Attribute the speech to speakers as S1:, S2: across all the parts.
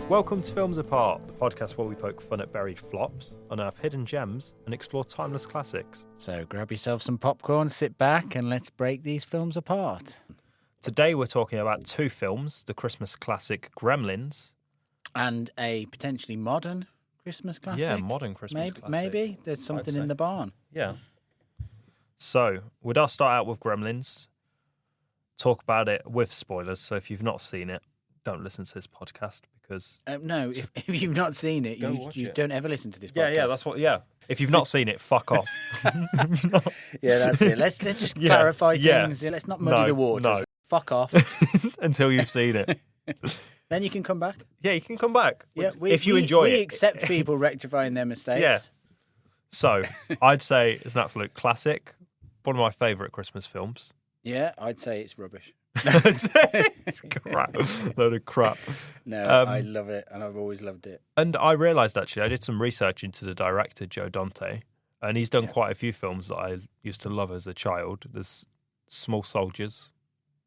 S1: Welcome to Films Apart, the podcast where we poke fun at buried flops, unearth hidden gems, and explore timeless classics.
S2: So grab yourself some popcorn, sit back, and let's break these films apart.
S1: Today we're talking about two films, the Christmas classic Gremlins.
S2: And a potentially modern Christmas classic.
S1: Yeah, modern Christmas classic.
S2: Maybe. There's something in the barn.
S1: Yeah. So, we'd all start out with Gremlins, talk about it with spoilers, so if you've not seen it, don't listen to this podcast because...
S2: no, if you've not seen it, you don't ever listen to this podcast.
S1: Yeah, that's what, yeah. If you've not seen it, fuck off.
S2: Yeah, that's it. Let's just clarify things. Yeah. Let's not muddy the waters.
S1: No.
S2: Fuck off.
S1: Until you've seen it.
S2: Then you can come back.
S1: Yeah, you can come back.
S2: Yeah,
S1: if you enjoy it.
S2: We accept people rectifying their mistakes.
S1: Yeah. So, I'd say it's an absolute classic. One of my favourite Christmas films.
S2: Yeah, I'd say it's rubbish.
S1: It's crap. Load of crap.
S2: No, I love it, and I've always loved it.
S1: And I realised, actually, I did some research into the director, Joe Dante, and he's done quite a few films that I used to love as a child. There's Small Soldiers,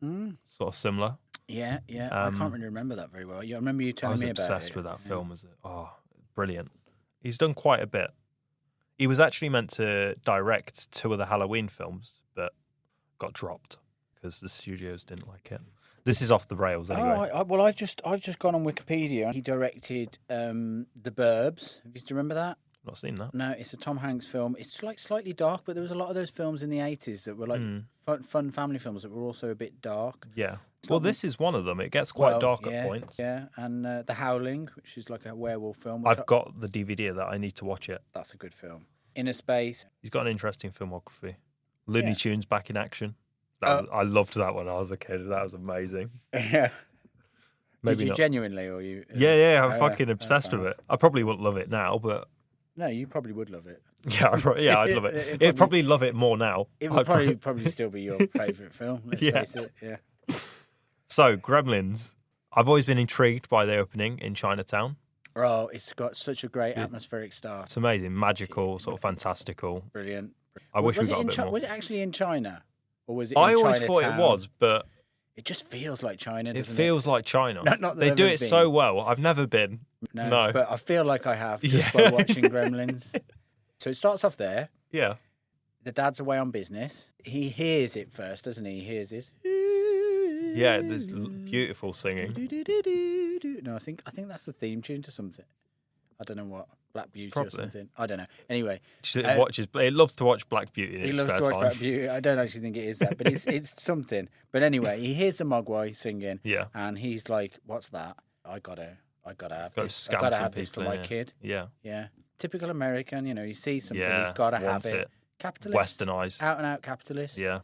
S1: sort of similar.
S2: Yeah. I can't really remember that very well. I remember you telling me about it.
S1: I was obsessed with that film. Brilliant. He's done quite a bit. He was actually meant to direct two of the Halloween films, but got dropped because the studios didn't like it. This is off the rails anyway.
S2: I've just gone on Wikipedia. He directed The Burbs. Have you remember that?
S1: Not seen that.
S2: No, it's a Tom Hanks film. It's like slightly dark, but there was a lot of those films in the 80s that were like fun family films that were also a bit dark.
S1: Yeah. Well, this is one of them. It gets quite dark at points.
S2: Yeah, and The Howling, which is like a werewolf film.
S1: I've got the DVD of that. I need to watch it.
S2: That's a good film. Inner Space.
S1: He's got an interesting filmography. Looney Tunes back in action. I loved that when I was a kid. That was amazing.
S2: Yeah.
S1: Maybe
S2: Did you
S1: not.
S2: genuinely, or you?
S1: Yeah. I'm fucking obsessed with it. I probably wouldn't love it now, but
S2: no, you probably would love it.
S1: Yeah, I'd love it. It'd probably love it more now.
S2: It would probably still be your favourite film. Let's face it. Yeah.
S1: So Gremlins, I've always been intrigued by the opening in Chinatown.
S2: Oh, it's got such a great atmospheric start.
S1: It's amazing, magical, sort of fantastical.
S2: Brilliant.
S1: I wish we got a bit more.
S2: Was it actually in China? Or was it in
S1: I always
S2: Chinatown?
S1: thought it was, but...
S2: It just feels like China, doesn't it?
S1: It feels like China.
S2: Not that
S1: they
S2: I've
S1: do
S2: ever
S1: it
S2: been.
S1: so well. I've never been. No.
S2: But I feel like I have just by watching Gremlins. So it starts off there.
S1: Yeah.
S2: The dad's away on business. He hears it first, doesn't he? He hears this.
S1: Yeah, there's beautiful singing.
S2: No, I think that's the theme tune to something. I don't know what. Black Beauty
S1: Probably.
S2: or something. I don't know. Anyway.
S1: It loves to watch Black Beauty in its spare time.
S2: He loves to watch Black Beauty. I don't actually think it is that, but it's something. But anyway, he hears the Mogwai singing.
S1: Yeah.
S2: And he's like, what's that? I gotta have this.
S1: Scam
S2: I gotta
S1: some
S2: have this for
S1: people,
S2: my kid.
S1: Yeah.
S2: Yeah. Typical American, he sees something, he's gotta have it. Capitalist.
S1: Westernised.
S2: Out and out capitalist.
S1: Yeah.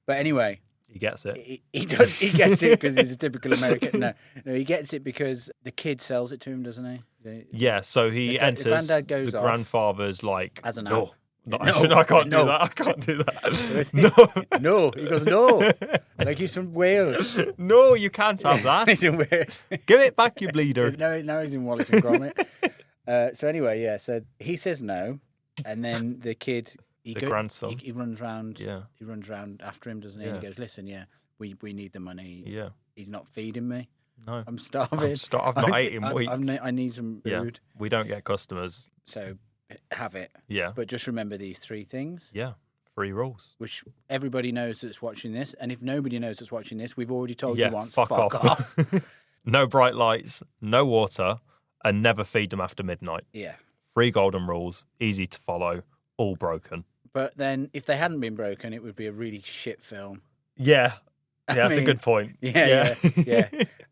S2: But anyway.
S1: He gets it.
S2: He gets it because he's a typical American. No, he gets it because the kid sells it to him, doesn't he?
S1: Yeah, so he enters.
S2: The granddad goes off.
S1: Grandfather's like,
S2: as an
S1: no, I can't do that. I can't do that.
S2: No, he goes, no. Like he's from Wales.
S1: No, you can't have that.
S2: He's in Wales.
S1: Give it back, you bleeder.
S2: No, he's in Wallace and Gromit. So anyway, so he says no, and then the kid.
S1: Grandson.
S2: He runs round.
S1: Yeah.
S2: He runs round after him, doesn't he?
S1: Yeah.
S2: And he goes, "Listen, we need the money.
S1: Yeah.
S2: He's not feeding me.
S1: No.
S2: I'm starving.
S1: I've not eaten in weeks.
S2: I need some food.
S1: Yeah. We don't get customers.
S2: So have it.
S1: Yeah.
S2: But just remember these three things.
S1: Yeah. 3 rules.
S2: Which everybody knows that's watching this, and if nobody knows that's watching this, we've already told you once.
S1: Fuck off. No bright lights, no water, and never feed them after midnight.
S2: Yeah.
S1: 3 golden rules, easy to follow, all broken.
S2: But then, if they hadn't been broken, it would be a really shit film.
S1: Yeah, that's a good point.
S2: Yeah.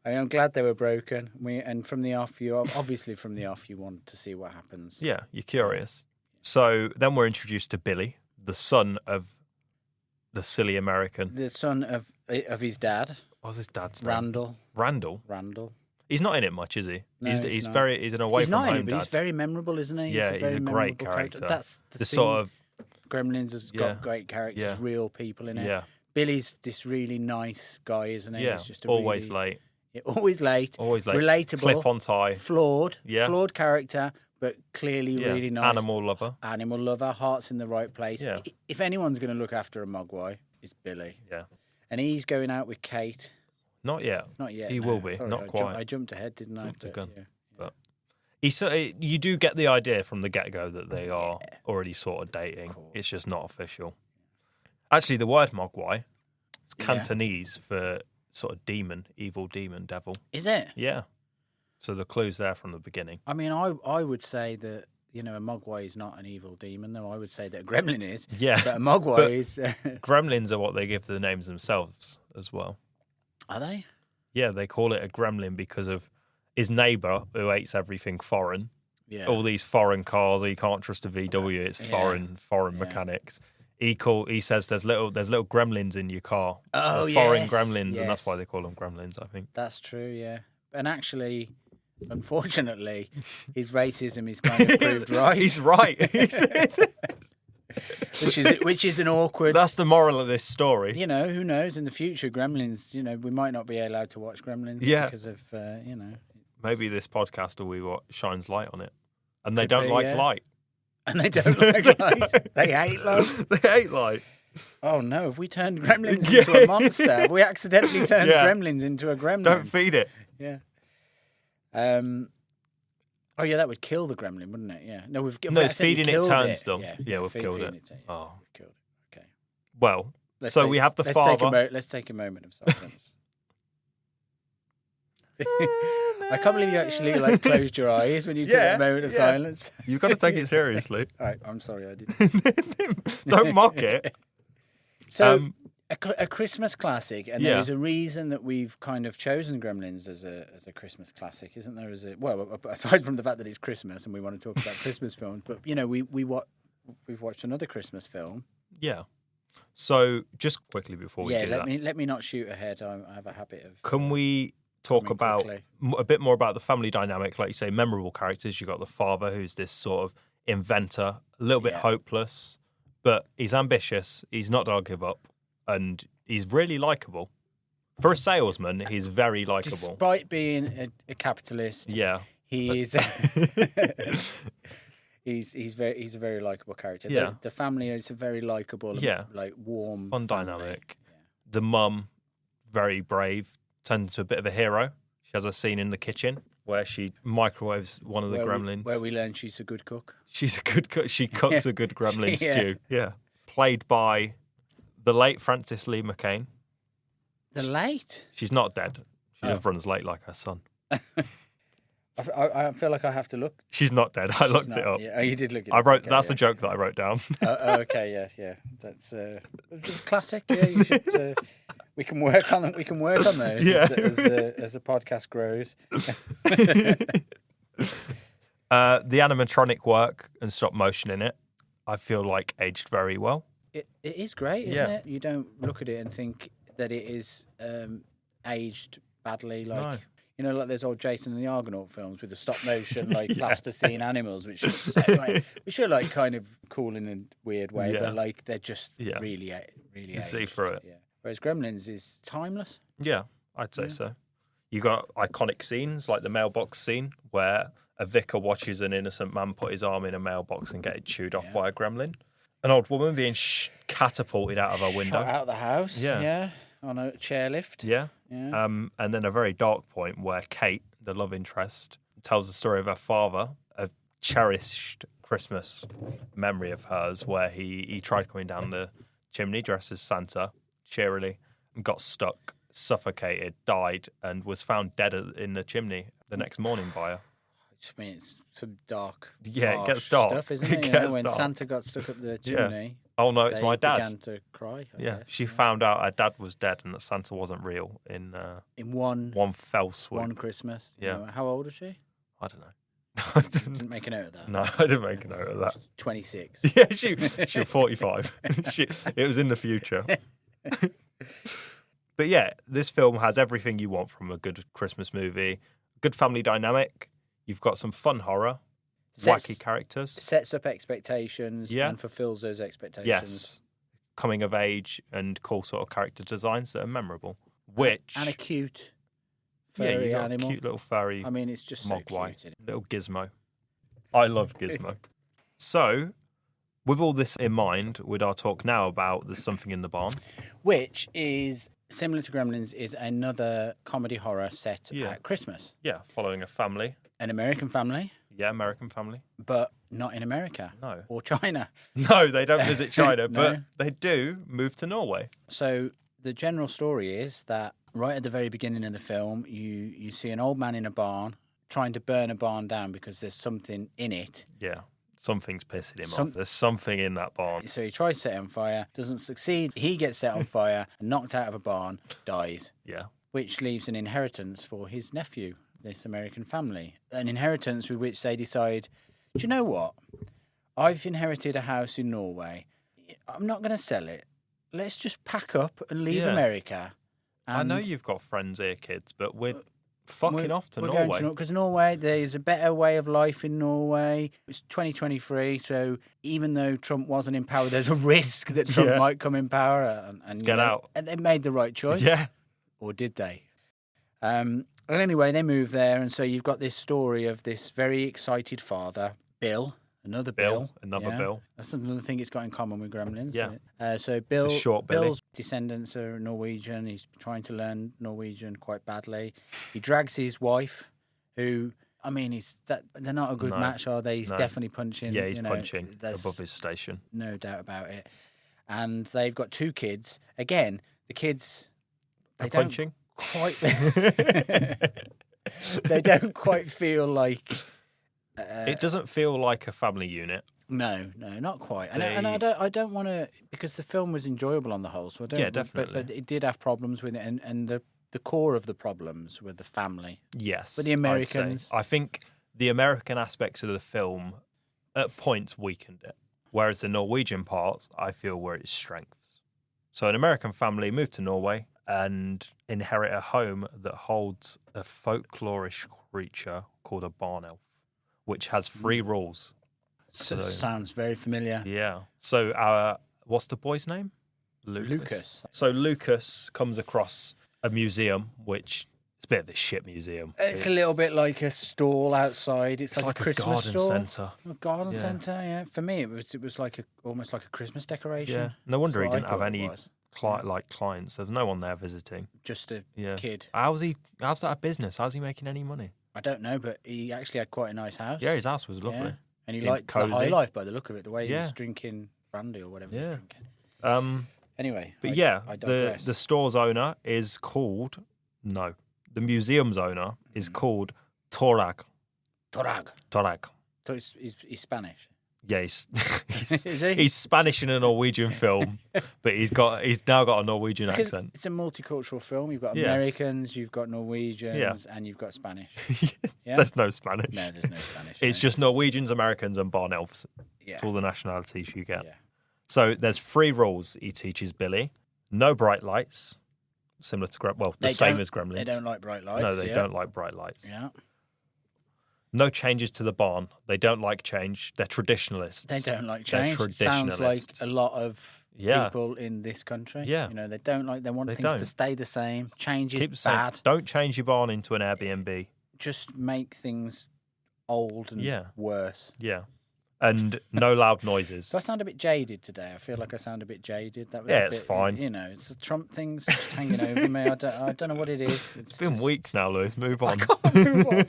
S2: I'm glad they were broken. And from the off, you want to see what happens.
S1: Yeah, you're curious. So then we're introduced to Billy, the son of the silly American.
S2: The son of his dad.
S1: What's his dad's name?
S2: Randall.
S1: He's not in it much, is he?
S2: No,
S1: he's an away from home dad.
S2: But he's very memorable, isn't he?
S1: Yeah, he's a great character.
S2: That's the thing.
S1: Sort of
S2: Gremlins has got great characters, real people in it.
S1: Yeah.
S2: Billy's this really nice guy, isn't he?
S1: Yeah,
S2: He's just
S1: always
S2: really,
S1: late.
S2: Yeah, always late.
S1: Always late.
S2: Relatable.
S1: Clip on tie.
S2: Flawed.
S1: Yeah.
S2: Flawed character, but clearly really nice.
S1: Animal lover.
S2: Animal lover. Heart's in the right place.
S1: Yeah.
S2: If anyone's going to look after a mogwai, it's Billy.
S1: Yeah.
S2: And he's going out with Kate.
S1: Not yet.
S2: Not yet.
S1: He
S2: no.
S1: will be.
S2: Sorry,
S1: Not quite.
S2: I jumped ahead, didn't I?
S1: Jumped the gun.
S2: Yeah.
S1: But you do get the idea from the get-go that they are already sort of dating. It's just not official. Actually, the word mogwai, it's Cantonese for sort of demon, evil demon, devil.
S2: Is it?
S1: Yeah. So the clue's there from the beginning.
S2: I mean, I would say that, a mogwai is not an evil demon, though. I would say that a gremlin is.
S1: Yeah.
S2: But a mogwai is...
S1: Gremlins are what they give the names themselves as well.
S2: Are they?
S1: Yeah, they call it a gremlin because of his neighbour who hates everything foreign.
S2: Yeah.
S1: All these foreign cars, you can't trust a VW. It's foreign mechanics. He says there's little gremlins in your car.
S2: Oh,
S1: foreign
S2: yes,
S1: gremlins,
S2: yes.
S1: And that's why they call them gremlins, I think.
S2: That's true, yeah. And actually, unfortunately, his racism is kind of proved right.
S1: He's right.
S2: which is an awkward.
S1: That's the moral of this story.
S2: Who knows? In the future, Gremlins. We might not be allowed to watch Gremlins because of
S1: Maybe this podcast will be what shines light on it, and they don't like light.
S2: And they don't like light. They hate light.
S1: They hate light.
S2: Oh no! Have we turned Gremlins into a monster? Have we accidentally turned Gremlins into a gremlin?
S1: Don't feed it.
S2: Yeah. Oh yeah, that would kill the gremlin, wouldn't it? Yeah. No,
S1: feeding it turns them. Yeah, we've killed it.
S2: Oh, we've killed it. Okay.
S1: Well, we have the father.
S2: Let's take a moment of silence. I can't believe you actually closed your eyes when you took a moment of silence.
S1: You've got to take it seriously.
S2: All right, I'm sorry, I didn't.
S1: Don't mock it.
S2: So, a Christmas classic, and there's a reason that we've kind of chosen Gremlins as a Christmas classic, isn't there? Aside from the fact that it's Christmas and we want to talk about Christmas films, but we've watched another Christmas film.
S1: Yeah. So just quickly before we do that,
S2: let me not shoot ahead. I have a habit of.
S1: Can we talk about a bit more about the family dynamic? Like you say, memorable characters. You got the father, who's this sort of inventor, a little bit hopeless, but he's ambitious. He's not going to give up. And he's really likable. For a salesman, he's very likable.
S2: Despite being a capitalist, he is. he's a very likable character.
S1: Yeah.
S2: The family is a very likable, warm,
S1: fun
S2: family.
S1: dynamic. Yeah. The mum, very brave, turned into a bit of a hero. She has a scene in the kitchen where she microwaves one of the gremlins.
S2: Where we learn she's a good cook.
S1: She's a good cook. She cooks a good gremlin stew. Yeah. Played by the late Frances Lee McCain.
S2: The late?
S1: She's not dead. She just runs late like her son.
S2: I feel like I have to look.
S1: She's not dead. I looked it up.
S2: Yeah. Oh, you did look it up.
S1: That's a joke that I wrote down.
S2: Okay, yeah. That's it's classic. Yeah, you should. We can work on those as the podcast grows.
S1: The animatronic work and stop motion in it, I feel like aged very well.
S2: It is great, isn't it? You don't look at it and think that it is aged badly. Like those old Jason and the Argonaut films with the stop motion, plasticine animals, which are kind of cool in a weird way, but they're just really
S1: you
S2: aged.
S1: see through it.
S2: Yeah. Whereas Gremlins is timeless.
S1: Yeah, I'd say so. You got iconic scenes like the mailbox scene where a vicar watches an innocent man put his arm in a mailbox and get it chewed off by a gremlin. An old woman being catapulted out of her window.
S2: Shot out of the house. Yeah. On a chairlift.
S1: Yeah. And then a very dark point where Kate, the love interest, tells the story of her father, a cherished Christmas memory of hers, where he tried coming down the chimney dressed as Santa, cheerily, and got stuck, suffocated, died, and was found dead in the chimney the next morning by her.
S2: I mean, it's some dark.
S1: Yeah, it gets dark.
S2: Stuff, isn't it? When Santa got stuck up the chimney.
S1: Oh no, it's my dad.
S2: Began to cry. I guess.
S1: She found out her dad was dead and that Santa wasn't real in one fell swoop.
S2: One Christmas.
S1: Yeah.
S2: How old was she?
S1: I don't know.
S2: I didn't make a note of that.
S1: No, I didn't make a note of that.
S2: 26.
S1: Yeah, she was 45. It was in the future. But yeah, this film has everything you want from a good Christmas movie. Good family dynamic. You've got some fun horror, wacky characters.
S2: Sets up expectations and fulfills those expectations.
S1: Yes. coming of age and cool sort of character designs that are memorable. Which
S2: and a cute
S1: you
S2: furry
S1: got
S2: animal.
S1: a cute little furry.
S2: I mean, it's just so
S1: mogwai,
S2: cute.
S1: little gizmo. I love Gizmo. So, with all this in mind, we'd our talk now about There's Something in the Barn.
S2: Which is similar to Gremlins, is another comedy horror set at Christmas.
S1: Yeah, following a family.
S2: An American family.
S1: Yeah, American family.
S2: But not in America.
S1: No.
S2: Or China.
S1: No, they don't visit China,
S2: No.
S1: but they do move to Norway.
S2: So the general story is that right at the very beginning of the film, you see an old man in a barn trying to burn a barn down because there's something in it.
S1: Yeah, something's pissing him off. There's something in that barn.
S2: So he tries to set it on fire, doesn't succeed. He gets set on fire and knocked out of a barn, dies.
S1: Yeah.
S2: Which leaves an inheritance for his nephew, this American family. An inheritance with which they decide, do you know what? I've inherited a house in Norway. I'm not going to sell it. Let's just pack up and leave America. And
S1: I know you've got friends here, kids, but we're fucking off to Norway.
S2: Because Norway, there's a better way of life in Norway. It's 2023, so even though Trump wasn't in power, there's a risk that Trump might come in power. And
S1: get out.
S2: And they made the right choice.
S1: Yeah.
S2: Or did they? And anyway, they move there, and so you've got this story of this very excited father, Bill. Another Bill.
S1: Bill.
S2: That's another thing it's got in common with Gremlins.
S1: Yeah.
S2: So Bill's descendants are Norwegian. He's trying to learn Norwegian quite badly. He drags his wife, who, I mean, they're not a good match, are they? He's definitely punching.
S1: Yeah, he's punching above his station.
S2: No doubt about it. And they've got 2 kids. Again, the kids... They don't
S1: punching?
S2: Quite... they don't quite feel like...
S1: it doesn't feel like a family unit.
S2: No, not quite. And I don't want to, because the film was enjoyable on the whole. So I don't.
S1: Yeah, definitely.
S2: But it did have problems with it, and the core of the problems were the family.
S1: Yes,
S2: but the Americans.
S1: I think the American aspects of the film at points weakened it, whereas the Norwegian parts I feel were its strengths. So an American family moved to Norway and inherit a home that holds a folklorish creature called a barn elf, which has 3 rules.
S2: So, sounds very familiar.
S1: Yeah. So what's the boy's name?
S2: Lucas.
S1: So Lucas comes across a museum, which it's a bit of a shit museum.
S2: It's a little bit like a stall outside. It's like a Christmas
S1: garden
S2: stall.
S1: centre.
S2: A garden centre, yeah. For me, it was like almost like a Christmas decoration.
S1: Yeah. No wonder he didn't have any clients. There's no one there visiting.
S2: Just a kid.
S1: How's that a business? How's he making any money?
S2: I don't know, but he actually had quite a nice house.
S1: Yeah, his house was lovely.
S2: Yeah. And he liked the high life by the look of it, the way he was drinking brandy or whatever he was drinking.
S1: Anyway. But the store's owner is called... No. The museum's owner is called Torag.
S2: Torag. So he's Spanish.
S1: Yeah, he's
S2: Is he?
S1: He's Spanish in a Norwegian film, but he's now got a Norwegian accent.
S2: It's a multicultural film. You've got Americans, you've got Norwegians, and you've got Spanish. Yeah?
S1: There's no Spanish.
S2: No, there's no Spanish.
S1: It's just Norwegians, Americans, and barn elves.
S2: Yeah.
S1: It's all the nationalities you get.
S2: Yeah.
S1: So there's 3 rules he teaches Billy. No bright lights, similar to the same as Gremlins.
S2: They don't like bright lights.
S1: No, they don't like bright lights.
S2: Yeah.
S1: No changes to the barn. They don't like change. They're traditionalists.
S2: They don't like change.
S1: They're
S2: Sounds like a lot of people in this country.
S1: Yeah.
S2: You know, they want things to stay the same. Change is bad.
S1: Don't change your barn into an Airbnb.
S2: Just make things old and worse.
S1: Yeah. And no loud noises.
S2: Do I sound a bit jaded today? I feel like I sound a bit jaded. That was
S1: it's fine.
S2: You know, it's the Trump thing's just hanging over me. I don't know what it is.
S1: It's been weeks now, Lewis. Move on.
S2: I can't move on.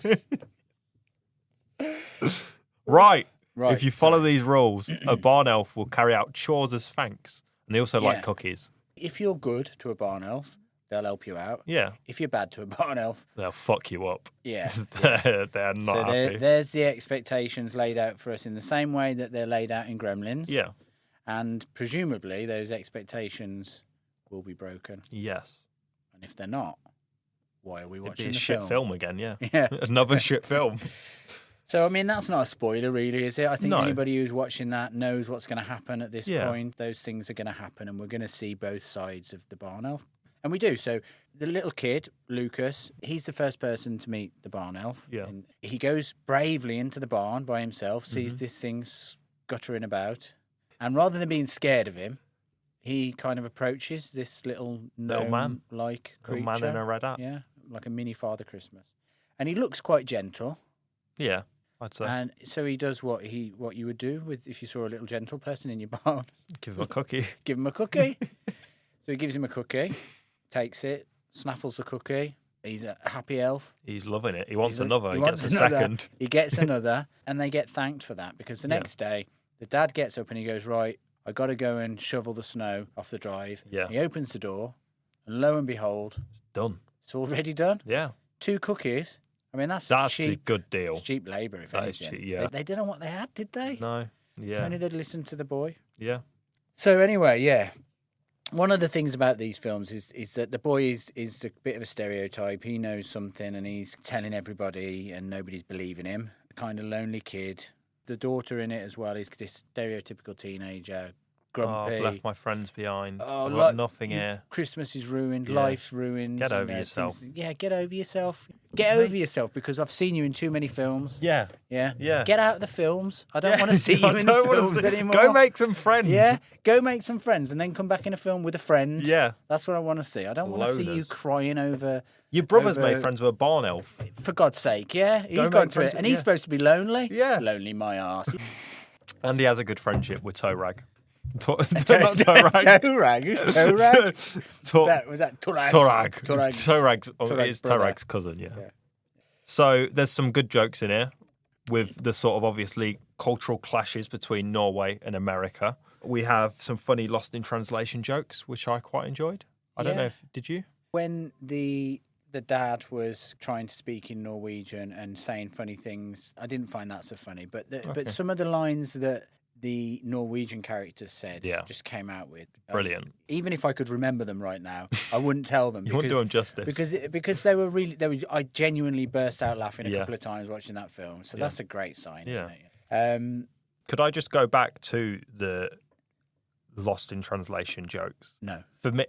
S1: Right. If you follow these rules, a barn elf will carry out chores as thanks. And they also like cookies.
S2: If you're good to a barn elf, they'll help you out.
S1: Yeah.
S2: If you're bad to a barn elf,
S1: they'll fuck you up.
S2: Yeah.
S1: They're not happy.
S2: There's the expectations laid out for us in the same way that they're laid out in Gremlins.
S1: Yeah.
S2: And presumably those expectations will be broken.
S1: Yes.
S2: And if they're not, why are we watching
S1: It'd be
S2: the
S1: shit film again, yeah.
S2: Yeah.
S1: Another shit film.
S2: So, I mean, that's not a spoiler, really, is it? I think anybody who's watching that knows what's going to happen at this point. Those things are going to happen, and we're going to see both sides of the barn elf. And we do. So, the little kid, Lucas, he's the first person to meet the barn elf.
S1: Yeah.
S2: And he goes bravely into the barn by himself, sees this thing guttering about. And rather than being scared of him, he kind of approaches this little man-like creature.
S1: Little man in a red hat.
S2: Yeah, like a mini Father Christmas. And he looks quite gentle.
S1: Yeah, I'd say.
S2: And so he does what you would do if you saw a little gentle person in your barn.
S1: Give him a cookie.
S2: Give him a cookie. So he gives him a cookie, takes it, snaffles the cookie. He's a happy elf.
S1: He's loving it. He wants another. He gets a second.
S2: He gets another, and they get thanked for that because the next day, the dad gets up and he goes, right, I got to go and shovel the snow off the drive.
S1: Yeah.
S2: He opens the door, and lo and behold,
S1: it's done.
S2: It's already done.
S1: Yeah.
S2: 2 cookies. I mean, that's cheap,
S1: a good deal.
S2: It's cheap labour, if anything.
S1: Cheap, yeah.
S2: They didn't know what they had, did they?
S1: No. Yeah.
S2: If only they'd listened to the boy.
S1: Yeah.
S2: So anyway, yeah. One of the things about these films is that the boy is a bit of a stereotype. He knows something and he's telling everybody and nobody's believing him. A kind of lonely kid. The daughter in it as well is this stereotypical teenager, grumpy.
S1: Oh, I've left my friends behind.
S2: Oh,
S1: I've got nothing here.
S2: Christmas is ruined. Yeah. Life's ruined.
S1: Get over yourself.
S2: Get over yourself. Get over yourself because I've seen you in too many films.
S1: Yeah.
S2: Yeah.
S1: Yeah.
S2: Get out of the films. I don't want to see you in the films anymore.
S1: Go make some friends.
S2: Yeah. Go make some friends and then come back in a film with a friend.
S1: Yeah.
S2: That's what I want to see. I don't want to see you crying over...
S1: Your brother's made friends with a barn elf.
S2: For God's sake, yeah. He's gone through it. And he's supposed to be lonely.
S1: Yeah.
S2: Lonely my arse.
S1: And he has a good friendship with Toe Rag.
S2: Not Toe Rag. Toe Rag? Toe Rag? Was that Torag?
S1: It's Toe Rag's cousin, yeah. So there's some good jokes in here with the sort of obviously cultural clashes between Norway and America. We have some funny Lost in Translation jokes, which I quite enjoyed. I don't know did you?
S2: When the dad was trying to speak in Norwegian and saying funny things, I didn't find that so funny. But but some of the lines that the Norwegian characters said just came out with.
S1: Brilliant.
S2: Even if I could remember them right now, I wouldn't tell them.
S1: You wouldn't do them justice.
S2: Because they were I genuinely burst out laughing a couple of times watching that film. So that's a great sign, isn't it?
S1: Could I just go back to the Lost in Translation jokes?
S2: No.
S1: For me...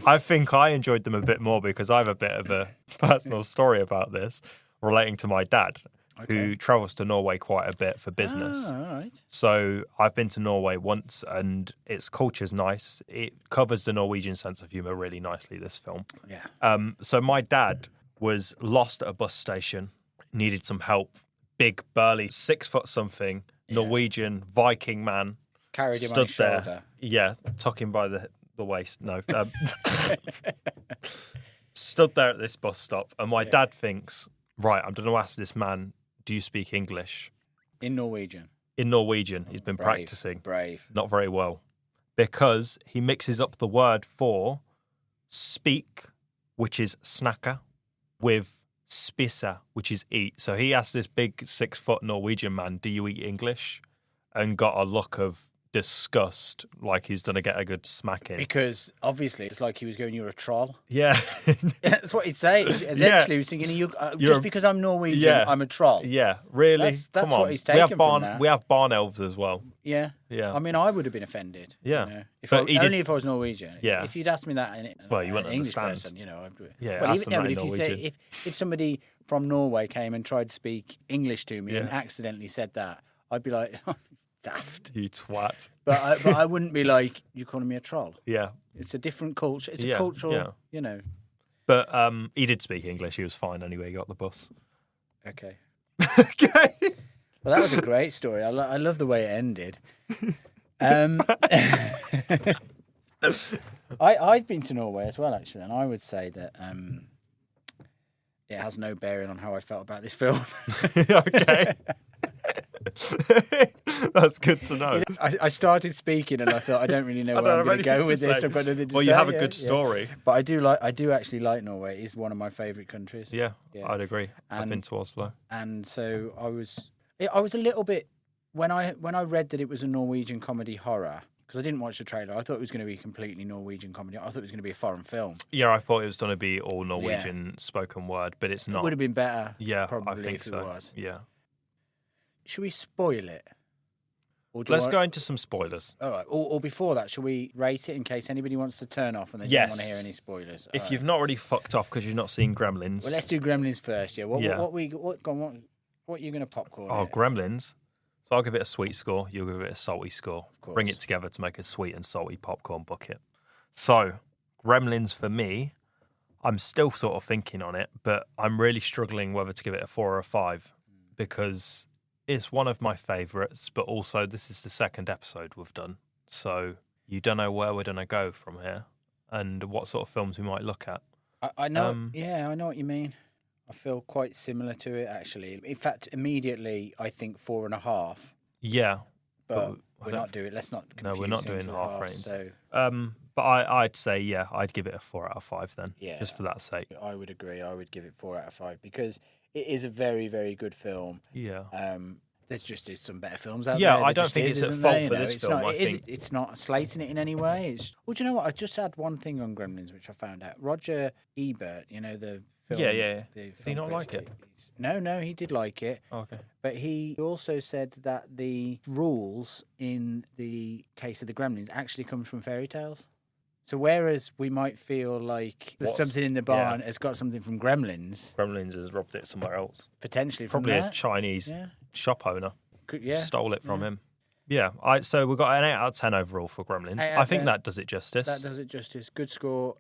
S1: I think I enjoyed them a bit more because I have a bit of a personal story about this relating to my dad, who travels to Norway quite a bit for business.
S2: Oh, all right.
S1: So I've been to Norway once and its culture's nice. It covers the Norwegian sense of humour really nicely, this film.
S2: Yeah.
S1: So my dad was lost at a bus station, needed some help. Big, burly, 6 foot something, Norwegian Viking man.
S2: Carried him on his shoulder.
S1: Yeah, tuck him by the waist. No. Stood there at this bus stop, and my dad thinks, right, I'm going to ask this man, do you speak English?
S2: In Norwegian.
S1: In Norwegian. He's been practicing.
S2: Brave.
S1: Not very well. Because he mixes up the word for speak, which is snacka, with spissa, which is eat. So he asked this big 6 foot Norwegian man, do you eat English? And got a look of disgust, like he's going to get a good smacking.
S2: Because obviously it's like he was going, you're a troll.
S1: Yeah.
S2: That's what he'd say. Essentially, he was thinking, just because I'm Norwegian, I'm a troll.
S1: Yeah, really?
S2: That's
S1: Come on.
S2: What he's taken from that.
S1: We have barn elves as well.
S2: Yeah.
S1: Yeah.
S2: I mean, I would have been offended.
S1: Yeah.
S2: You know, if I was Norwegian.
S1: Yeah.
S2: If you'd asked me that in
S1: you wouldn't
S2: an English
S1: understand.
S2: person, I'd do it.
S1: Yeah,
S2: well,
S1: but
S2: if you say, if somebody from Norway came and tried to speak English to me and accidentally said that, I'd be like, daft.
S1: You twat.
S2: But I wouldn't be like, you're calling me a troll.
S1: Yeah.
S2: It's a different culture. It's a cultural,
S1: But he did speak English. He was fine anyway. He got the bus.
S2: Okay.
S1: Okay.
S2: Well, that was a great story. I love the way it ended. I've been to Norway as well, actually, and I would say that it has no bearing on how I felt about this film.
S1: Okay. That's good to know.
S2: I started speaking and I thought I don't really know where I'm going to go with this. I've got nothing to say.
S1: Well, you have a good story.
S2: But I do actually like Norway. It's one of my favourite countries.
S1: Yeah, I'd agree. I've been to Oslo.
S2: And so I was a little bit when I read that it was a Norwegian comedy horror, because I didn't watch the trailer. I thought it was going to be a completely Norwegian comedy. I thought it was going to be a foreign film. Yeah,
S1: I thought it was going to be all Norwegian spoken word, but it's not.
S2: It would have been better.
S1: Yeah,
S2: probably
S1: I think
S2: if
S1: so.
S2: It was.
S1: Yeah.
S2: Should we spoil it?
S1: Let's go into some spoilers.
S2: All right. Or before that, should we rate it in case anybody wants to turn off and they don't want to hear any spoilers?
S1: If you've not already fucked off because you've not seen Gremlins.
S2: Well, let's do Gremlins first. Yeah. What are you going to popcorn?
S1: Oh, Gremlins. So I'll give it a sweet score. You'll give it a salty score. Bring it together to make a sweet and salty popcorn bucket. So, Gremlins for me, I'm still sort of thinking on it, but I'm really struggling whether to give it a 4 or a 5 because it's one of my favourites, but also this is the second episode we've done. So you don't know where we're going to go from here and what sort of films we might look at.
S2: I know. I know what you mean. I feel quite similar to it, actually. In fact, immediately, I think 4.5.
S1: Yeah.
S2: But we're not doing it. Let's not confuse.
S1: No, we're not doing half ratings.
S2: So.
S1: But I'd say, I'd give it a 4 out of 5 then. Yeah. Just for that sake.
S2: I would agree. I would give it 4 out of 5 because it is a very, very good film.
S1: Yeah.
S2: There's just some better films out there.
S1: Yeah, I don't think it's at fault for this film.
S2: It's not slating it in any way. Well, do you know what? I just had one thing on Gremlins, which I found out. Roger Ebert, the film.
S1: Yeah. Did he not like it?
S2: No, he did like it.
S1: Oh, okay.
S2: But he also said that the rules in the case of the Gremlins actually comes from fairy tales. So whereas we might feel like there's something in the barn has got something from Gremlins.
S1: Gremlins has robbed it somewhere else.
S2: Potentially from
S1: Probably a Chinese shop owner.
S2: Yeah.
S1: Stole it from him. Yeah. So we've got an 8 out of 10 overall for Gremlins. I think that does it justice.
S2: That does it justice. Good score.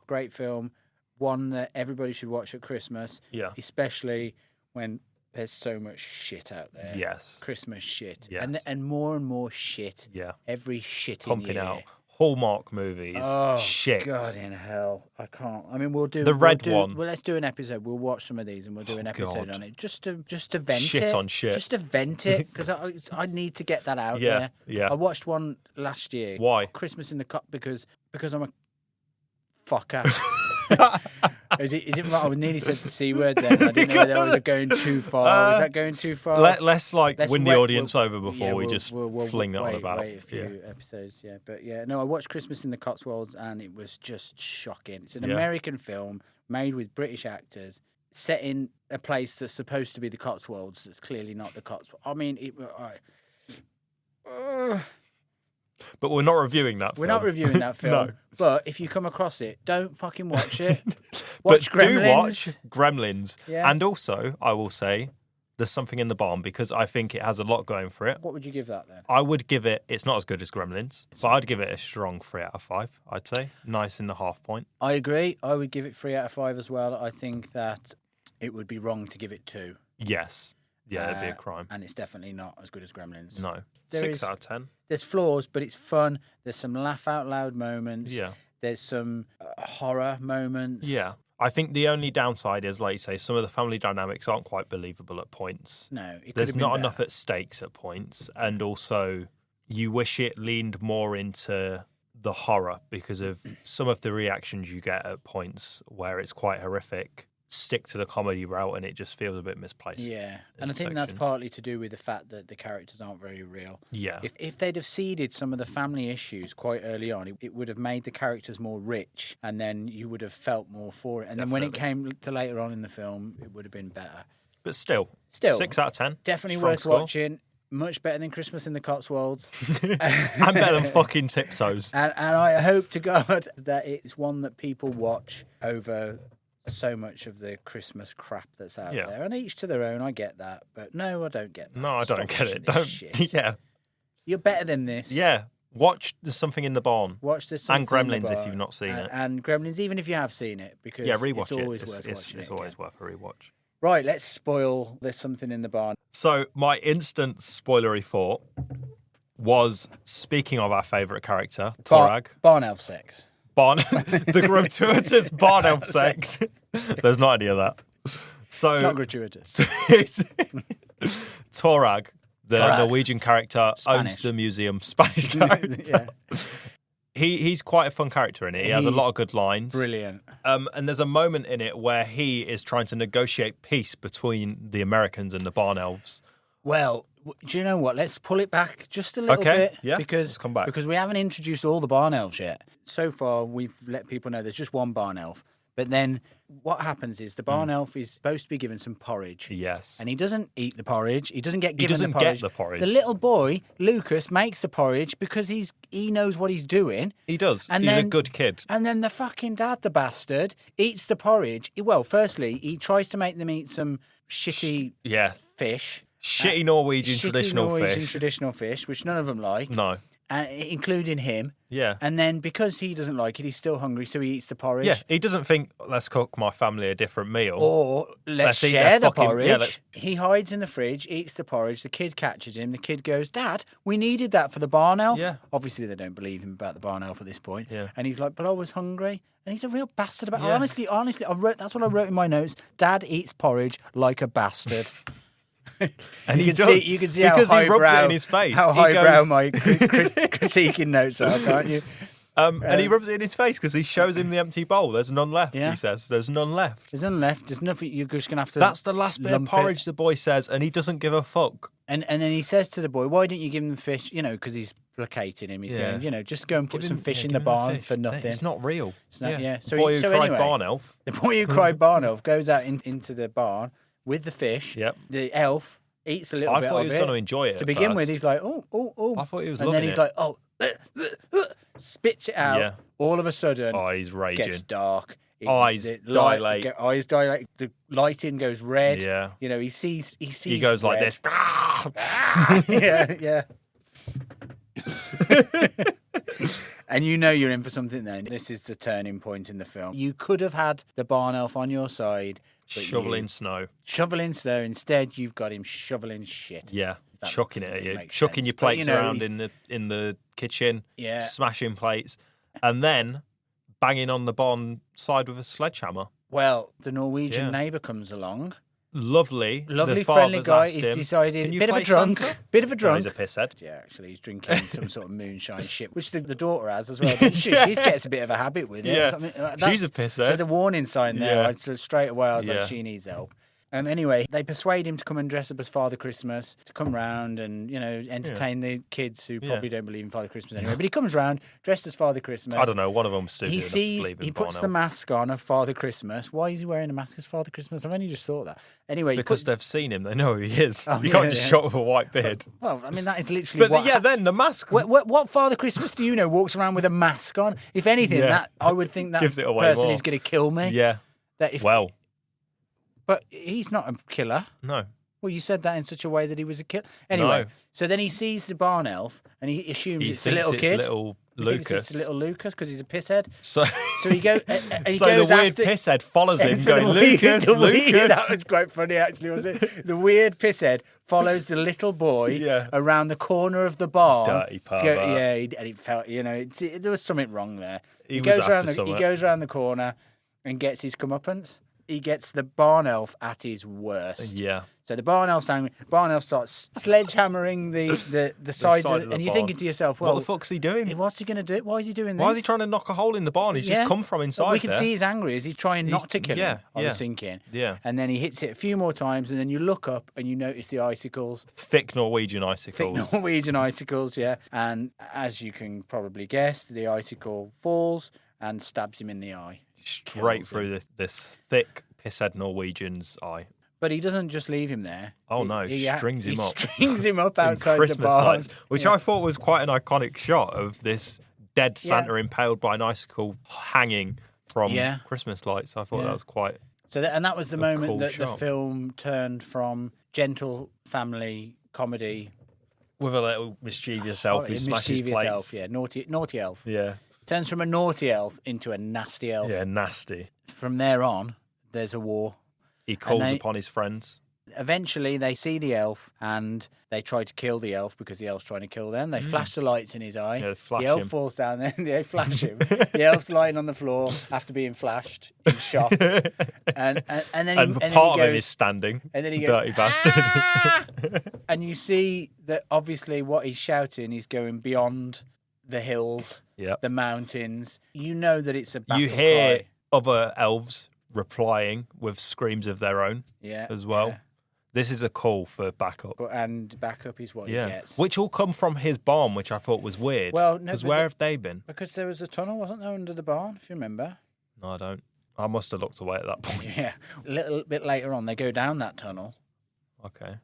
S2: Great film. One that everybody should watch at Christmas. Yeah. Especially when there's so much shit out there.
S1: Yes.
S2: Christmas shit.
S1: Yes.
S2: And more shit.
S1: Yeah.
S2: Every shit
S1: pumping
S2: year.
S1: Out. Hallmark movies.
S2: Oh,
S1: shit.
S2: God in hell. I can't. I mean, we'll do...
S1: The red one.
S2: Well, let's do an episode. We'll watch some of these and we'll do an episode on it. Just to vent
S1: shit
S2: it.
S1: On shit.
S2: Just to vent it. Because I need to get that out there.
S1: Yeah.
S2: I watched one last year.
S1: Why?
S2: Christmas in the Cup because I'm a fucker. Is it right? I nearly said the C word then. I didn't know whether I was going too far. Was that going too far?
S1: Let's win the audience over before we just fling that on about.
S2: Wait a few episodes, But no, I watched Christmas in the Cotswolds and it was just shocking. It's an American film made with British actors, set in a place that's supposed to be the Cotswolds. That's clearly not the Cotswolds. I mean,
S1: but we're not reviewing that film.
S2: We're not reviewing that film.
S1: No.
S2: But if you come across it, don't fucking watch it. Watch Gremlins.
S1: Do watch Gremlins.
S2: Yeah.
S1: And also, I will say, there's something in the barn because I think it has a lot going for it.
S2: What would you give that then?
S1: I would give it, it's not as good as Gremlins, so I'd give it a strong 3 out of 5, I'd say. Nice in the half point.
S2: I agree. I would give it 3 out of 5 as well. I think that it would be wrong to give it 2.
S1: Yes. Yeah, it'd be a crime.
S2: And it's definitely not as good as Gremlins.
S1: No. 6 out of 10.
S2: There's flaws, but it's fun. There's some laugh out loud moments.
S1: Yeah.
S2: There's some horror moments.
S1: Yeah. I think the only downside is, like you say, some of the family dynamics aren't quite believable at points.
S2: No.
S1: There's not enough at stakes at points. And also, you wish it leaned more into the horror because of some of the reactions you get at points where it's quite horrific. Stick to the comedy route and it just feels a bit misplaced.
S2: Yeah, and I think that's partly to do with the fact that the characters aren't very real.
S1: Yeah.
S2: If they'd have seeded some of the family issues quite early on, it would have made the characters more rich and then you would have felt more for it. And then when it came to later on in the film, it would have been better.
S1: But still 6 out of 10.
S2: Definitely worth watching. Much better than Christmas in the Cotswolds.
S1: And better than fucking Tiptoes.
S2: And I hope to God that it's one that people watch over so much of the Christmas crap that's out there. And each to their own, I get that. But no, I don't get that.
S1: No, I don't get it. Don't. Shit. Yeah.
S2: You're better than this.
S1: Yeah. Watch There's Something in the Barn.
S2: Watch There's Something
S1: and Gremlins
S2: in the Barn.
S1: if you've not seen it.
S2: And Gremlins, even if you have seen it, because
S1: rewatch
S2: it's always worth watching it.
S1: It's always worth a rewatch.
S2: Right, let's spoil There's Something in the Barn.
S1: So my instant spoilery thought was, speaking of our favourite character, Torag.
S2: Barn elf sex.
S1: The gratuitous barn elf sex. There's not any of that. So
S2: it's not gratuitous.
S1: Torag, the Norwegian character, owns the museum. Spanish character. He's quite a fun character in it. He has a lot of good lines.
S2: Brilliant.
S1: And there's a moment in it where he is trying to negotiate peace between the Americans and the barn elves.
S2: Well, do you know what? Let's pull it back just a little bit.
S1: Yeah,
S2: because,
S1: let's come back.
S2: Because we haven't introduced all the barn elves yet. So far, we've let people know there's just one barn elf. But then what happens is the barn elf is supposed to be given some porridge.
S1: Yes.
S2: And he doesn't eat the porridge. He doesn't get given the porridge.
S1: Get the porridge.
S2: The little boy, Lucas, makes the porridge because he knows what he's doing.
S1: He does. And he's a good kid.
S2: And then the fucking dad, the bastard, eats the porridge. Well, firstly, he tries to make them eat some shitty fish.
S1: Shitty Norwegian
S2: Norwegian
S1: fish.
S2: traditional fish, which none of them like.
S1: No.
S2: Including him.
S1: Yeah.
S2: And then because he doesn't like it, he's still hungry, so he eats the porridge.
S1: Yeah, he doesn't think, let's cook my family a different meal.
S2: Or let's
S1: eat
S2: share the
S1: fucking-
S2: porridge.
S1: yeah, let's-
S2: He hides in the fridge, eats the porridge. The kid catches him. The kid goes, Dad, we needed that for the barn elf.
S1: Yeah.
S2: Obviously, they don't believe him about the barn elf at this point.
S1: Yeah.
S2: And he's like, but I was hungry. And he's a real bastard about it.
S1: Yeah.
S2: Honestly, that's what I wrote in my notes. Dad eats porridge like a bastard.
S1: And
S2: you can see
S1: because
S2: how
S1: he rubs
S2: highbrow,
S1: it in his face.
S2: how
S1: He
S2: highbrow
S1: goes-
S2: my critiquing notes are, can't you?
S1: and he rubs it in his face because he shows him the empty bowl. There's none left,
S2: Yeah.
S1: he says. There's none left.
S2: There's none left. There's nothing. You're just gonna have to.
S1: That's the last bit of
S2: lump
S1: porridge,
S2: it.
S1: the boy says, and he doesn't give a fuck.
S2: And then he says to the boy, "Why don't you give him the fish?" You know, because he's placating him. He's
S1: Yeah.
S2: going, just go and put
S1: Give
S2: some
S1: him-
S2: fish
S1: yeah,
S2: in
S1: give
S2: the
S1: him
S2: barn
S1: fish.
S2: for nothing.
S1: It's not real.
S2: It's not- yeah.
S1: The boy who cried
S2: anyway,
S1: barn elf.
S2: The boy who cried barn elf goes out into the barn with the fish.
S1: Yep.
S2: The elf eats a little
S1: I
S2: bit
S1: thought
S2: of
S1: he was
S2: it.
S1: going to enjoy it
S2: To
S1: at
S2: begin
S1: first.
S2: with, he's like, oh.
S1: I thought he was
S2: and
S1: loving
S2: then he's
S1: it.
S2: like, spits it out.
S1: Yeah.
S2: All of a sudden,
S1: Oh, he's raging.
S2: gets dark.
S1: Eyes dilate.
S2: Eyes dilate. The lighting goes red.
S1: Yeah.
S2: You know, he sees.
S1: He goes like
S2: red.
S1: this.
S2: yeah. And you know you're in for something then. This is the turning point in the film. You could have had the barn elf on your side. but
S1: Shoveling snow.
S2: Shoveling snow. Instead, you've got him shoveling shit.
S1: Yeah.
S2: That
S1: Chucking it
S2: doesn't
S1: at you.
S2: make
S1: Chucking
S2: sense.
S1: your
S2: But,
S1: plates
S2: you know,
S1: around
S2: he's-
S1: in the kitchen.
S2: Yeah.
S1: Smashing plates. And then banging on the barn side with a sledgehammer.
S2: Well, the Norwegian
S1: Yeah.
S2: neighbour comes along.
S1: Lovely.
S2: Lovely,
S1: The
S2: friendly
S1: father's
S2: guy.
S1: asked
S2: He's
S1: him,
S2: decided,
S1: "Can you
S2: bit of a
S1: play
S2: drunk.
S1: Santa?"
S2: Bit of a
S1: No,
S2: drunk.
S1: he's a pisshead.
S2: Yeah, actually, he's drinking some sort of moonshine shit, which the daughter has as well. Doesn't she? She gets a bit of a habit with it.
S1: Yeah. She's a
S2: There's
S1: pisshead.
S2: a warning sign there.
S1: Yeah.
S2: So straight away, I was
S1: Yeah.
S2: like, she needs help. Anyway, they persuade him to come and dress up as Father Christmas, to come round and, entertain the kids who probably don't believe in Father Christmas anyway. But he comes round dressed as Father Christmas.
S1: I don't know. One of them's stupid
S2: He
S1: enough to
S2: sees,
S1: believe in
S2: he puts
S1: barn
S2: the
S1: elves.
S2: mask on of Father Christmas. Why is he wearing a mask as Father Christmas? I've only just thought that. Anyway,
S1: Because they've seen him. They know who he is.
S2: Oh,
S1: You can't
S2: yeah,
S1: just
S2: yeah.
S1: shot with a white beard.
S2: well, I mean, that is literally
S1: But then the mask
S2: What Father Christmas do you know walks around with a mask on? If anything,
S1: Yeah.
S2: that I would think that
S1: Gives it away
S2: person
S1: more.
S2: is going to kill me.
S1: Yeah.
S2: That if,
S1: Well,
S2: but he's not a killer.
S1: no.
S2: Well, you said that in such a way that he was a killer. Anyway,
S1: No.
S2: so then he sees the barn elf and he assumes
S1: He
S2: it's a
S1: thinks
S2: little
S1: it's
S2: kid.
S1: little
S2: He thinks
S1: Lucas.
S2: it's a little Lucas because he's a pisshead.
S1: So,
S2: So he goes and he
S1: so
S2: goes
S1: the weird
S2: after.
S1: pisshead follows him,
S2: So
S1: going,
S2: the weird-
S1: Lucas,
S2: the weird-
S1: Lucas.
S2: that was quite funny, actually, wasn't it? The weird pisshead follows the little boy
S1: Yeah.
S2: around the corner of the barn.
S1: Dirty pervert.
S2: And it felt, there was something wrong there.
S1: He was after
S2: around he
S1: something.
S2: goes around the corner and gets his comeuppance. He gets the barn elf at his worst.
S1: Yeah.
S2: So the barn elf's angry. Barn elf starts sledgehammering the sides,
S1: side of the
S2: and you're
S1: barn.
S2: thinking to yourself, well,
S1: What the fuck's he doing?
S2: what's he going to do? Why is he doing this?
S1: Why is he trying to knock a hole in the barn? He's just come from inside
S2: We can
S1: there.
S2: see he's angry. Is he trying not to kill him?
S1: yeah,
S2: I was
S1: yeah.
S2: thinking.
S1: Yeah.
S2: And then he hits it a few more times, and then you look up and you notice the icicles,
S1: Thick Norwegian
S2: thick
S1: icicles.
S2: Norwegian icicles, yeah. And as you can probably guess, the icicle falls and stabs him in the eye.
S1: Straight
S2: kills
S1: through this thick pisshead Norwegian's eye.
S2: But he doesn't just leave him there.
S1: Oh, no, strings him up.
S2: Strings him up
S1: In
S2: outside the
S1: Christmas
S2: barn.
S1: lights, which I thought was quite an iconic shot of this dead Santa
S2: Yeah.
S1: impaled by an icicle hanging from
S2: Yeah.
S1: Christmas lights. I thought
S2: Yeah.
S1: that was quite.
S2: So and that was the moment
S1: cool
S2: that the
S1: shot.
S2: film turned from gentle family comedy.
S1: With a little mischievous elf who smashes
S2: mischievous
S1: plates.
S2: elf, yeah, naughty elf.
S1: Yeah.
S2: Turns from a naughty elf into a nasty elf.
S1: Yeah, nasty.
S2: From there on, there's a war.
S1: He calls
S2: they-
S1: upon his friends.
S2: Eventually, they see the elf and they try to kill the elf because the elf's trying to kill them. They flash the lights in his eye.
S1: Yeah, they flash
S2: the elf
S1: him.
S2: falls down there. They flash him. The elf's lying on the floor after being flashed in shock. And then
S1: And
S2: he
S1: part of him
S2: goes,
S1: is standing.
S2: and then he goes,
S1: Dirty bastard.
S2: and you see that obviously what he's shouting is going beyond the hills,
S1: Yep.
S2: the mountains. You know that it's a battle
S1: You hear
S2: cry.
S1: other elves replying with screams of their own
S2: Yeah,
S1: as well.
S2: yeah.
S1: This is a call for backup.
S2: And backup is what he
S1: Yeah,
S2: gets.
S1: which all come from his barn, which I thought was weird.
S2: Well, no,
S1: because
S2: but
S1: where
S2: the-
S1: have they been?
S2: Because there was a tunnel, wasn't there, under the barn, if you remember?
S1: No, I don't. I must have looked away at that point.
S2: Yeah. A little bit later on, they go down that tunnel.
S1: Okay,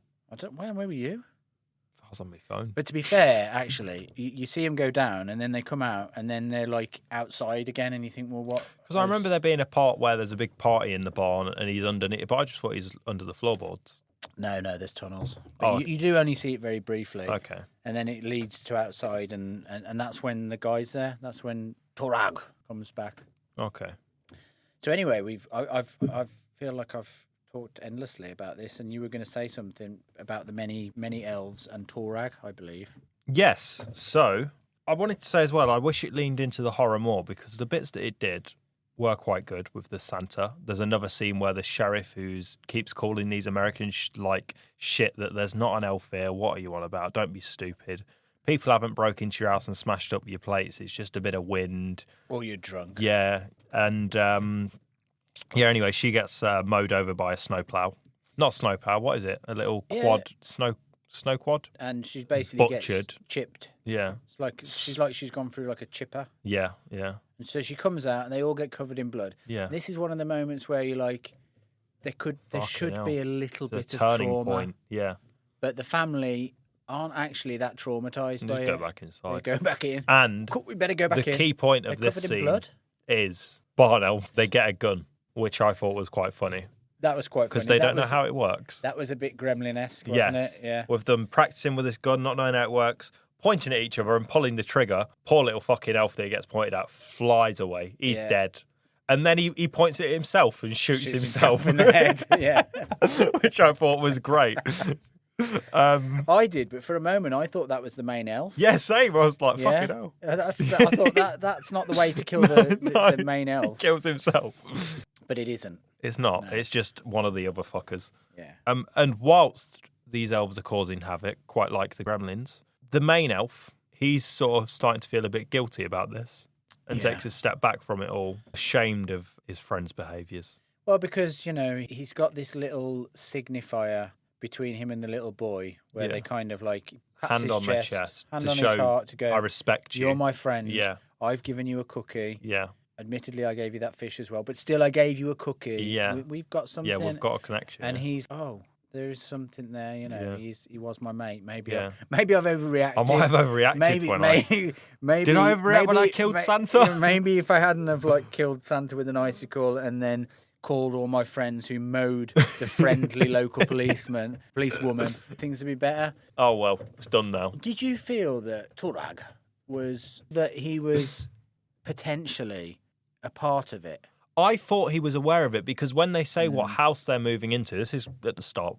S2: Where were you?
S1: I was on my phone.
S2: But to be fair, actually, you see them go down and then they come out and then they're like outside again and you think, well, what?
S1: Because I remember there being a part where there's a big party in the barn and he's underneath, but I just thought he's under the floorboards.
S2: No, there's tunnels. But you do only see it very briefly.
S1: Okay.
S2: And then it leads to outside, and that's when the guy's there. That's when Torag comes back.
S1: Okay.
S2: So anyway, I feel like I've talked endlessly about this, and you were going to say something about the many elves and Torag, I believe.
S1: Yes. So I wanted to say as well, I wish it leaned into the horror more, because the bits that it did were quite good with the Santa. There's another scene where the sheriff who keeps calling these Americans like shit that there's not an elf here. What are you on about? Don't be stupid. People haven't broke into your house and smashed up your plates. It's just a bit of wind.
S2: Or you're drunk.
S1: Yeah. And anyway, she gets mowed over by a snowplow. Not snowplow, what is it? A little quad, snow quad?
S2: And she basically
S1: Butchered.
S2: gets chipped.
S1: Yeah.
S2: She's gone through like a chipper.
S1: Yeah.
S2: And so she comes out and they all get covered in blood.
S1: Yeah.
S2: This is one of the moments where you're like, there should be a little bit of
S1: turning
S2: trauma.
S1: Point. Yeah.
S2: But the family aren't actually that traumatized by it.
S1: Go back inside.
S2: They go back in.
S1: And
S2: we better go back in.
S1: The key point of this scene is barn elves. They get a gun, which I thought was quite funny.
S2: That was quite funny.
S1: Because they don't know how it works.
S2: That was a bit Gremlin-esque, wasn't it? Yeah.
S1: With them practicing with this gun, not knowing how it works, pointing at each other and pulling the trigger. Poor little fucking elf that gets pointed at flies away. He's dead. And then he points at himself and shoots himself
S2: in the head. Yeah.
S1: Which I thought was great.
S2: I did, but for a moment I thought that was the main elf.
S1: Yeah, same. I was like, fucking hell.
S2: I thought that's not the way to kill the main elf.
S1: He kills himself.
S2: But it isn't.
S1: It's not. No. It's just one of the other fuckers.
S2: Yeah.
S1: And whilst these elves are causing havoc, quite like the Gremlins, the main elf, he's sort of starting to feel a bit guilty about this and takes a step back from it all, ashamed of his friend's behaviours.
S2: Well, because, he's got this little signifier between him and the little boy where they kind of like
S1: hand on their chest,
S2: hand
S1: to
S2: on
S1: show
S2: his heart to go,
S1: I respect you.
S2: You're my friend.
S1: Yeah.
S2: I've given you a cookie.
S1: Yeah.
S2: Admittedly, I gave you that fish as well, but still I gave you a cookie.
S1: Yeah.
S2: We've got something.
S1: Yeah, we've got a connection.
S2: And he's, there is something there, he was my mate. Maybe I've overreacted.
S1: I might have overreacted Did I overreact when I killed Santa?
S2: Maybe if I hadn't have killed Santa with an icicle and then called all my friends who mowed the friendly local policewoman, things would be better.
S1: Oh, well, it's done now.
S2: Did you feel that Torag was potentially a part of it?
S1: I thought he was aware of it because when they say what house they're moving into, this is at the start,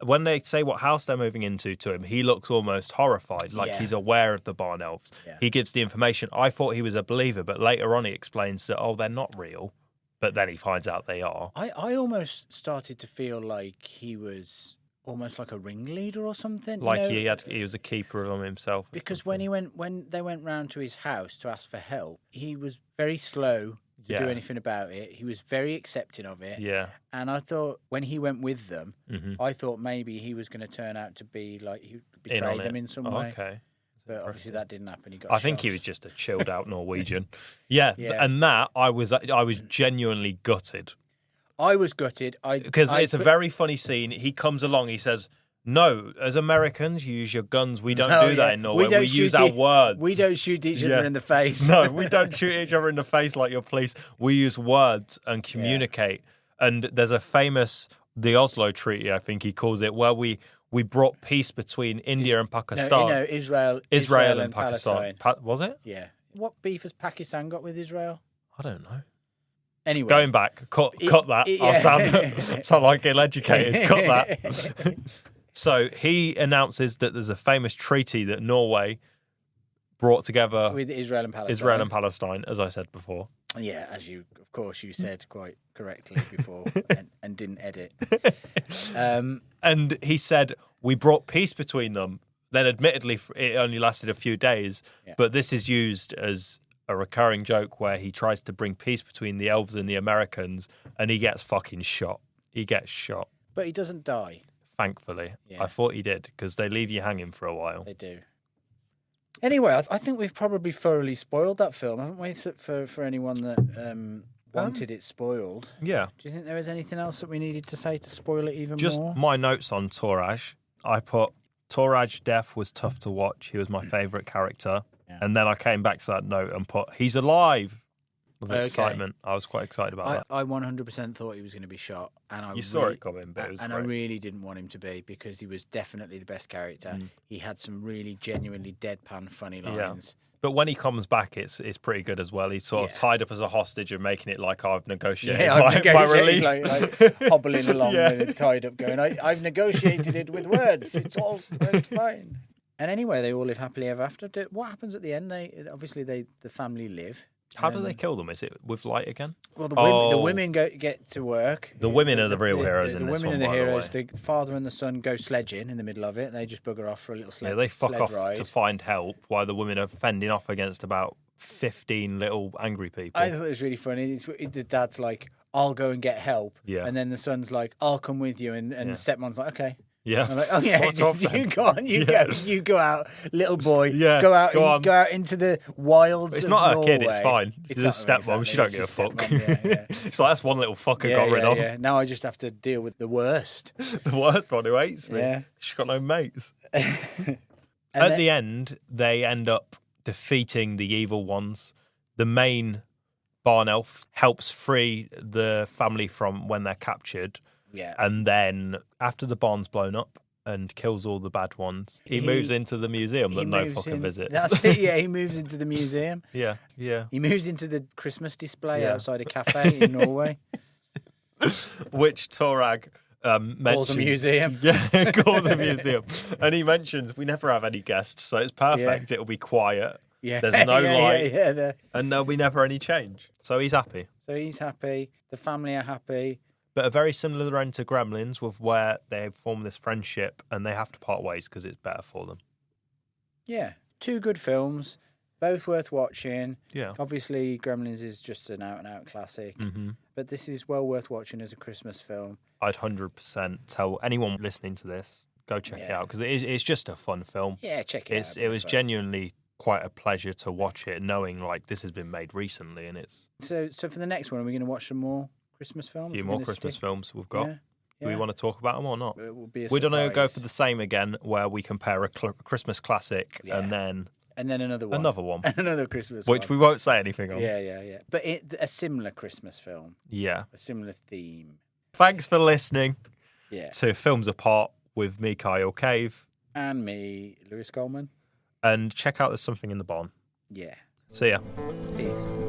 S1: when they say what house they're moving into to him, he looks almost horrified, like he's aware of the barn elves. Yeah. He gives the information. I thought he was a believer, but later on he explains that, they're not real. But then he finds out they are.
S2: I almost started to feel like he was almost like a ringleader or something.
S1: Like he was a keeper of them himself.
S2: Because when they went round to his house to ask for help, he was very slow to do anything about it. He was very accepting of it.
S1: Yeah.
S2: And I thought when he went with them, I thought maybe he was going to turn out to be like he betrayed them in some way.
S1: Okay.
S2: But obviously that didn't happen. He got
S1: I think he was just a chilled out Norwegian. Yeah. And that I was genuinely gutted.
S2: I was gutted.
S1: Because it's a very funny scene. He comes along, he says, no, as Americans, you use your guns. We don't do that in Norway. We use our words.
S2: We don't shoot each other in the face.
S1: No, we don't shoot each other in the face like your police. We use words and communicate. Yeah. And there's a famous, the Oslo Treaty, I think he calls it, where we brought peace between India and Pakistan.
S2: No, Israel and
S1: Pakistan. Was it?
S2: Yeah. What beef has Pakistan got with Israel?
S1: I don't know.
S2: Anyway.
S1: Going back, cut that. I'll sound like ill-educated. Cut that. So he announces that there's a famous treaty that Norway brought together
S2: with Israel and
S1: Palestine, as I said before.
S2: Yeah, as you said quite correctly before and didn't edit.
S1: And he said, we brought peace between them. Then admittedly, it only lasted a few days, but this is used as a recurring joke where he tries to bring peace between the elves and the Americans and he gets fucking shot. He gets shot.
S2: But he doesn't die.
S1: Thankfully. Yeah. I thought he did because they leave you hanging for a while.
S2: They do. Anyway, I think we've probably thoroughly spoiled that film, haven't we, for anyone that wanted it spoiled?
S1: Yeah.
S2: Do you think there was anything else that we needed to say to spoil it even more?
S1: Just my notes on Toraj. I put, Toraj's death was tough to watch. He was my favourite character. Yeah. And then I came back to that note and put, he's alive. with excitement. I was quite excited about that.
S2: I 100% thought he was going to be shot, and
S1: You saw it coming, but it was
S2: great. I really didn't want him to be, because he was definitely the best character. He had some really genuinely deadpan funny lines.
S1: But when he comes back, it's pretty good as well. He's sort of tied up as a hostage and making it like I've negotiated my release.
S2: Like hobbling along with it tied up, going, I've negotiated it with words. It's fine. And anyway, they all live happily ever after. What happens at the end? The family live.
S1: How do they kill them? Is it with light again?
S2: Well, the women get to work.
S1: The women are the real heroes in this one.
S2: The women are the heroes. The father and the son go sledging in the middle of it. And they just bugger off for a little sled.
S1: Yeah, they fuck off
S2: ride
S1: to find help while the women are fending off against about 15 little angry people.
S2: I thought it was really funny. The dad's like, "I'll go and get help," and then the son's like, "I'll come with you," and the stepmom's like, "Okay."
S1: Yeah.
S2: I'm like, "Oh yeah, you go on, you go out, little boy. Go out into the wilds."
S1: It's
S2: of
S1: not
S2: Norway.
S1: her kid. It's fine. She's a stepmom.
S2: Exactly.
S1: She don't give a fuck.
S2: Yeah.
S1: She's like, that's one little fucker got rid of.
S2: Yeah. Now I just have to deal with the worst.
S1: The worst one who hates me.
S2: Yeah.
S1: She's got no mates. At the end, they end up defeating the evil ones. The main barn elf helps free the family from when they're captured.
S2: Yeah.
S1: And then after the barn's blown up and kills all the bad ones, he moves into the museum that no fucker visits.
S2: That's it, yeah. He moves into the museum.
S1: Yeah.
S2: He moves into the Christmas display outside a cafe in Norway.
S1: Which Torag mentions.
S2: Calls a museum.
S1: Yeah, calls a museum. And he mentions, we never have any guests, so it's perfect. It'll be quiet.
S2: Yeah.
S1: There's no light.
S2: Yeah.
S1: And there'll be never any change. So he's happy.
S2: The family are happy.
S1: But a very similar end to Gremlins, with where they form this friendship and they have to part ways because it's better for them.
S2: Yeah. 2 good films, both worth watching.
S1: Yeah.
S2: Obviously, Gremlins is just an out-and-out classic.
S1: Mm-hmm.
S2: But this is well worth watching as a Christmas film.
S1: I'd 100% tell anyone listening to this, go check it out, because it's just a fun film.
S2: Yeah, check it out.
S1: It was genuinely quite a pleasure to watch it, knowing like this has been made recently, and it's...
S2: So for the next one, are we going to watch some more Christmas films?
S1: A few more Christmas films we've got.
S2: Yeah.
S1: Do we want to talk about them or not?
S2: It will be a
S1: We're going to go
S2: surprise.
S1: for the same again, where we compare a Christmas classic and then
S2: another one.
S1: Another one.
S2: And another Christmas
S1: which
S2: one.
S1: we won't say anything on.
S2: Yeah. But a similar Christmas film.
S1: Yeah.
S2: A similar theme.
S1: Thanks for listening
S2: Yeah.
S1: to Films Apart with me, Kyle Cave.
S2: And me, Lewis Coleman.
S1: And check out There's Something in the Barn.
S2: Yeah.
S1: See ya.
S2: Peace.